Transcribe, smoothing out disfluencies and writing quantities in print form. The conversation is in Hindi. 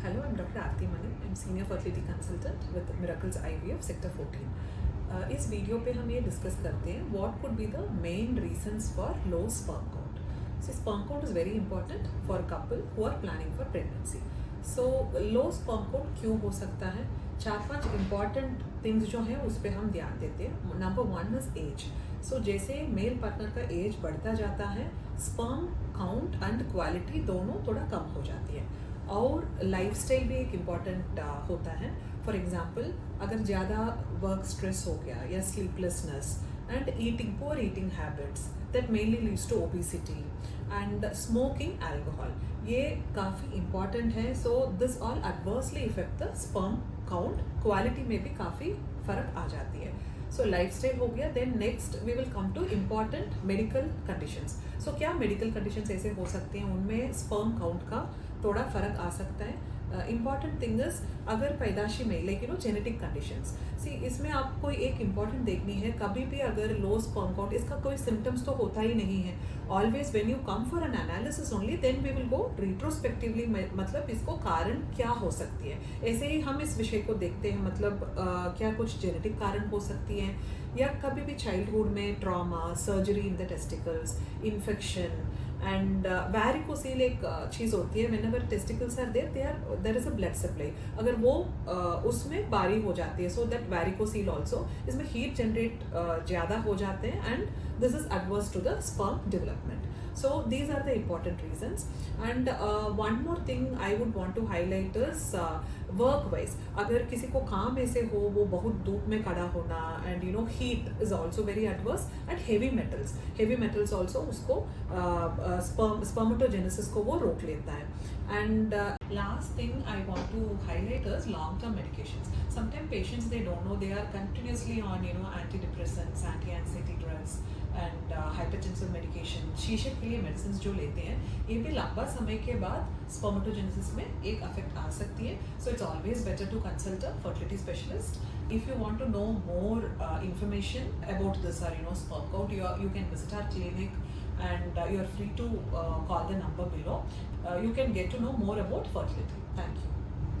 Hello, I'm Dr. Aarti Mani. I'm Senior Fertility Consultant with Miracles IVF Sector 14. इस वीडियो पे हम ये डिस्कस करते हैं what could be the main reasons for low sperm count. So sperm count is very important for a couple who are planning for pregnancy. So low sperm count क्यों हो सकता है? 4-5 important things जो हैं उस पर हम ध्यान देते हैं. Number 1 is age. So जैसे मेल पार्टनर का एज बढ़ता जाता है स्पर्म काउंट एंड क्वालिटी दोनों थोड़ा कम हो जाती है. और लाइफस्टाइल भी एक इम्पॉर्टेंट होता है. फॉर एग्जांपल अगर ज़्यादा वर्क स्ट्रेस हो गया या sleeplessness and eating poor eating habits that mainly leads to obesity and smoking alcohol, ये काफ़ी इम्पॉर्टेंट है. So this all adversely effect the sperm count. Quality में भी काफ़ी फ़र्क आ जाती है. सो लाइफस्टाइल हो गया. Then next we will come to important medical conditions. So क्या मेडिकल कंडीशंस ऐसे हो सकते हैं उनमें स्पर्म काउंट का थोड़ा फ़र्क आ सकता है. इम्पॉर्टेंट थिंग इज अगर पैदाशी में लाइक जेनेटिक कंडीशंस. सी इसमें आपको एक इम्पॉर्टेंट देखनी है. कभी भी अगर लो स्पर्म काउंट, इसका कोई सिम्टम्स तो होता ही नहीं है. Always when you come for an analysis only then we will go retrospectively, मतलब इसको कारण क्या हो सकती है. ऐसे ही हम इस विषय को देखते हैं, मतलब क्या कुछ जेनेटिक कारण हो सकती हैं या कभी भी चाइल्डहुड में trauma, surgery in the testicles, infection and varicocele एक चीज़ होती है. Whenever testicles are there is a blood supply. अगर वो उसमें बारी हो जाती है सो दैट वैरिकोसील ऑल्सो, इसमें हीट जनरेट ज़्यादा हो जाते हैं and this is adverse to the sperm development. So these are the important reasons. And one more thing I would want to highlight is work wise. अगर किसी को काम ऐसे हो, वो बहुत धूप में खड़ा होना and heat is also very adverse. And heavy metals also उसको spermatogenesis को वो रोक लेता है. And last thing I want to highlight is long-term medications. Sometimes patients, they don't know, they are continuously on antidepressants, anti-anxiety drugs and hypertensive medication. शीशे के लिए मेडिसिन जो लेते हैं ये भी लंबा समय के बाद स्पर्मेटोजेनेसिस में एक अफेक्ट आ सकती है. So it's always better to consult a fertility specialist. If you want to know more information about this or sperm count, you can visit our clinic and you are free to call the number below. You can get to know more about fertility. Thank you.